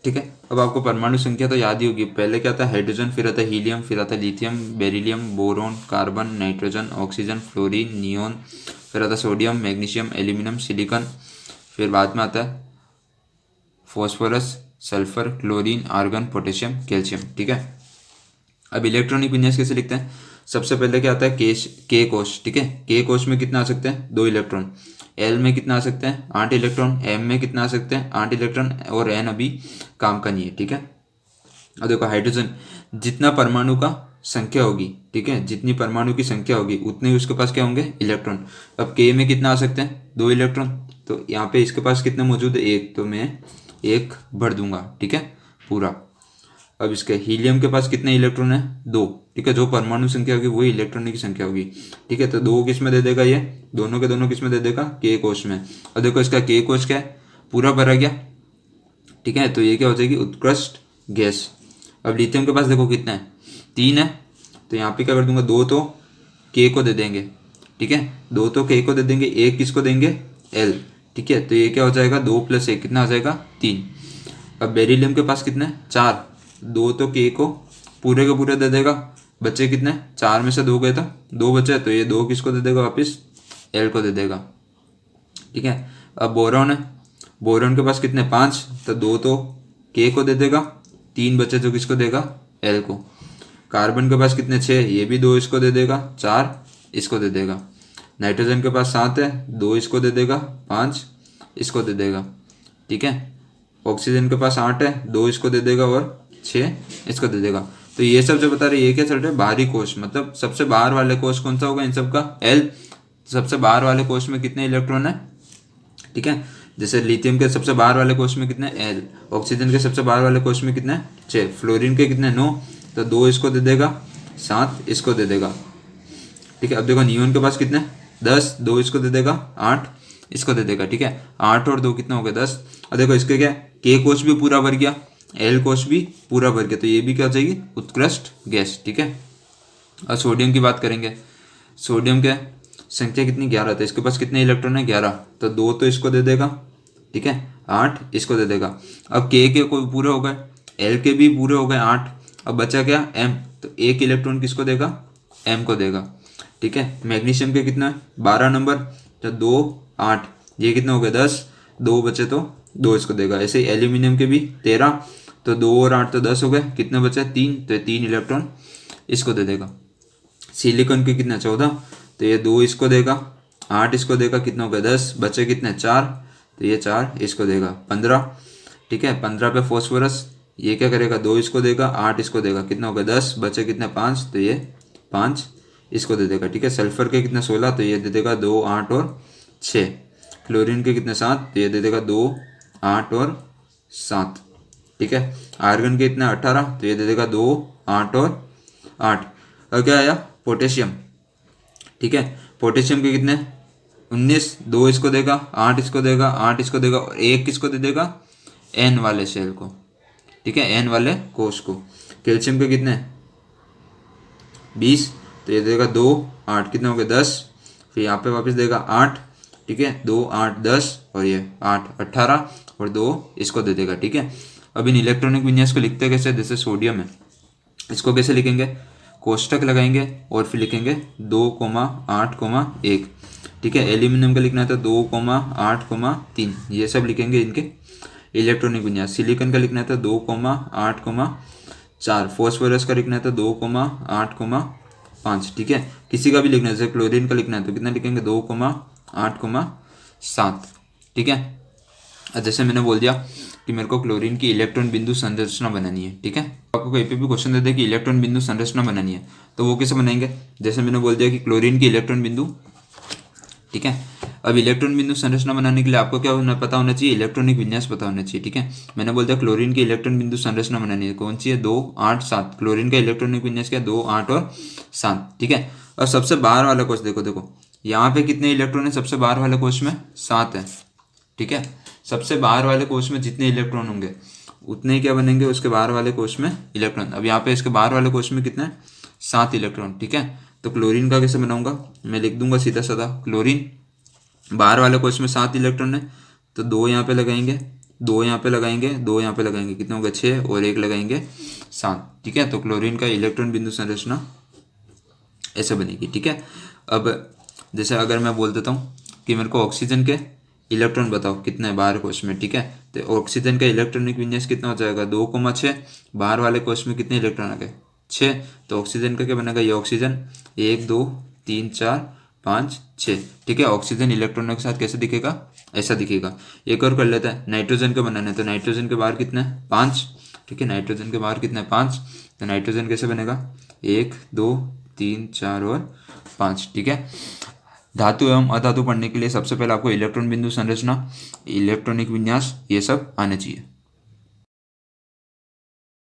ठीक है। अब आपको परमाणु संख्या तो याद ही होगी। पहले क्या था, हाइड्रोजन, फिर आता हीलियम, फिर आता lithium, beryllium, boron, carbon, nitrogen, oxygen, fluorine, neon, फिर आता सोडियम, मैग्नीशियम, एल्यूमिनियम, सिलिकॉन, फिर बाद में आता है phosphorus, sulphur, chlorine, argon, potassium, calcium. ठीक है। अब इलेक्ट्रॉनिक विन्यास कैसे लिखते हैं? सबसे पहले क्या आता है, के कोश। ठीक है। के कोश में कितना आ सकते हैं, 2 इलेक्ट्रॉन। एल में कितना आ सकते हैं, 8 इलेक्ट्रॉन। एम में कितना आ सकते हैं, 8 इलेक्ट्रॉन। और एन अभी काम का नहीं है। ठीक है। अब देखो हाइड्रोजन, जितना परमाणु का संख्या होगी, ठीक है, जितनी परमाणु की संख्या होगी उतने ही उसके पास क्या होंगे, इलेक्ट्रॉन। अब के में कितना आ सकते हैं, 2 इलेक्ट्रॉन। तो यहाँ पे इसके पास कितने मौजूद है, 1, तो मैं 1 भर दूंगा। ठीक है, पूरा। अब इसके हीलियम के पास कितने इलेक्ट्रॉन है, 2। ठीक है, जो परमाणु संख्या होगी वही इलेक्ट्रॉन की संख्या होगी। ठीक है, तो 2 किस में दे देगा, ये दोनों के दोनों किस में दे देगा, के कोश में। अब देखो इसका के कोश क्या है, पूरा भरा गया। ठीक है, तो ये क्या हो जाएगी, उत्कृष्ट गैस। अब लिथियम के पास देखो कितना है, 3 है। तो यहाँ पे क्या कर दूंगा, 2 तो के को दे देंगे। ठीक है, 2 तो के को दे देंगे, 1 किसको देंगे, एल। ठीक है, तो ये क्या हो जाएगा, 2 + 1 कितना आ जाएगा, 3। अब बेरिलियम के पास कितने, 4। 2 तो के को पूरे के पूरे दे देगा, बचे कितने, 4 में से 2 गए तो 2 बचे, तो ये 2 किसको दे देगा, वापस एल को दे देगा। ठीक है। अब बोरॉन है, बोरॉन के पास कितने, 5। तो 2 तो के को दे देगा, 3 बचे जो किसको देगा, एल को। कार्बन के पास कितने, 6। ये भी 2 इसको दे देगा, 4 इसको दे देगा। नाइट्रोजन के पास 7 है, 2 इसको दे देगा, 5 इसको दे देगा। ठीक है। ऑक्सीजन के पास 8 है, 2 इसको दे देगा और 6 इसको दे देगा। तो ये सब जो बता रहे, ये क्या चल रहा है, बाहरी कोश, मतलब सबसे बाहर वाले कोश कौन सा होगा इन सब का, एल। सबसे बाहर वाले कोश में कितने इलेक्ट्रॉन है, ठीक है। जैसे लिथियम के सबसे बाहर वाले कोश में कितने, एल। ऑक्सीजन के सबसे बाहर वाले कोश में कितने, 6। फ्लोरीन के कितने, 9। तो 2 इसको दे देगा, 7 इसको दे देगा। ठीक है। अब देखो नियोन के पास कितने, 10। 2 इसको दे देगा, 8 इसको दे देगा। ठीक है, 8 और 2 कितना हो गया, 10। और देखो इसके क्या, के कोश भी पूरा भर गया, एल कोश भी पूरा भर गया, तो ये भी क्या हो जाएगी, उत्कृष्ट गैस। ठीक है। और सोडियम की बात करेंगे। सोडियम क्या संख्या कितनी, 11। तो इसके पास कितने इलेक्ट्रॉन है, 11। तो 2 तो इसको दे देगा, ठीक है, 8 इसको दे देगा। अब के को पूरे हो गए, एल के भी पूरे हो गए, 8। अब बचा क्या, एम। तो 1 इलेक्ट्रॉन किसको देगा, एम को देगा। ठीक है। मैग्नीशियम के कितना, 12 नंबर। तो 2 8, ये कितना हो गया, 10। 2 बचे तो 2 इसको देगा। ऐसे ही एल्यूमिनियम के भी 13। तो 2 और 8 तो 10 हो गए, कितने बचे, 3। तो 3 इलेक्ट्रॉन इसको दे देगा। सिलिकॉन के कितना, 14। तो ये 2 इसको देगा, 8 इसको देगा, कितना हो गया, 10। बचे कितने, 4। तो ये 4 इसको देगा, 15। ठीक है, 15 पे फॉस्फोरस, ये क्या करेगा, 2 इसको देगा, 8 इसको देगा, कितना हो गया, 10। बचे कितने, 5। तो ये 5 इसको दे देगा। ठीक है। सल्फर के कितने, 16। तो ये दे देगा 2 8 और 6। क्लोरीन के कितने, 7। तो ये दे देगा 2 8 और 7। ठीक है। आर्गन के कितने, 18। तो ये दे देगा 2 8 और 8। और क्या आया, पोटेशियम। ठीक है, पोटेशियम के कितने, 19। 2 इसको देगा, 8 इसको देगा, 8 इसको देगा और 1 किसको दे देगा, एन वाले सेल को। ठीक है, एन वाले कोष को। कैल्शियम के कितने, 20। तो ये देगा 2 8, कितना हो गया, 10। फिर यहाँ पे वापस देगा 8। ठीक है, 2 8 10 और ये 8 18 और 2 इसको दे देगा। ठीक है। अब इन इलेक्ट्रॉनिक विन्यास को लिखते कैसे, जैसे सोडियम है, इसको कैसे लिखेंगे, कोष्टक लगाएंगे और फिर लिखेंगे 2 8 1। ठीक है। एल्यूमिनियम का लिखना है तो 2 8 3, ये सब लिखेंगे इनके इलेक्ट्रॉनिक विन्यास। सिलिकॉन का लिखना है तो 2 8 4। फॉस्फोरस का लिखना है तो 2 8 5। ठीक है। किसी का भी लिखना है, जैसे क्लोरीन का लिखना है तो कितना लिखेंगे, 2 8 7। ठीक है। जैसे मैंने बोल दिया कि मेरे को क्लोरीन की इलेक्ट्रॉन बिंदु संरचना बनानी है। ठीक है। आपको कहीं पे भी क्वेश्चन देते हैं कि इलेक्ट्रॉन बिंदु संरचना बनानी है, तो वो कैसे बनाएंगे, जैसे मैंने बोल दिया कि क्लोरीन की इलेक्ट्रॉन बिंदु। ठीक है। अब इलेक्ट्रॉन बिंदु संरचना बनाने के लिए आपको क्या पता होना चाहिए, इलेक्ट्रॉनिक विन्यास पता होना चाहिए। ठीक है। मैंने बोल दिया क्लोरीन की इलेक्ट्रॉन बिंदु संरचना बनानी है, कौन सी है, 2 8 7। क्लोरीन का इलेक्ट्रॉनिक विन्यास क्या है, 2 8 और 7। ठीक है। और सबसे बाहर वाला कोष देखो यहाँ पे कितने इलेक्ट्रॉन है, सबसे बाहर वाले कोष में 7 है। ठीक है। सबसे बाहर वाले कोष में जितने इलेक्ट्रॉन होंगे उतने ही क्या बनेंगे, उसके बाहर वाले कोष में इलेक्ट्रॉन। अब यहाँ पे इसके बाहर वाले कोष में कितने, 7 इलेक्ट्रॉन। ठीक है। तो क्लोरीन का कैसे बनाऊंगा, मैं लिख दूंगा सीधा साधा, क्लोरीन बाहर वाले कोष में 7 इलेक्ट्रॉन है, तो 2 यहाँ पे लगाएंगे, 2 यहाँ पे लगाएंगे, 2 यहाँ पे लगाएंगे, कितने हो गए 6, और 1 लगाएंगे 7। ठीक है, तो क्लोरीन का इलेक्ट्रॉन बिंदु संरचना ऐसे बनेगी। ठीक है, अब जैसे अगर मैं बोल देता हूँ कि मेरे को ऑक्सीजन के इलेक्ट्रॉन बताओ कितने हैं बाहर कोश में। ठीक है, तो ऑक्सीजन का इलेक्ट्रॉनिक विन्यास कितना हो जाएगा 2,6, बाहर वाले कोश में कितने इलेक्ट्रॉन आ गए 6, तो ऑक्सीजन का क्या बनेगा, ये ऑक्सीजन 1 2 3 4 5 6। ठीक है, ऑक्सीजन इलेक्ट्रॉनों के साथ कैसे दिखेगा, ऐसा दिखेगा। एक और कर लेते हैं, नाइट्रोजन के बनाने, तो नाइट्रोजन के बाहर कितने हैं 5। ठीक है, नाइट्रोजन के बाहर कितने हैं 5, तो नाइट्रोजन कैसे बनेगा 1 2 3 4 और 5। ठीक है, धातु एवं अधातु पढ़ने के लिए सबसे पहले आपको इलेक्ट्रॉन बिंदु संरचना, इलेक्ट्रॉनिक विन्यास, ये सब आने चाहिए।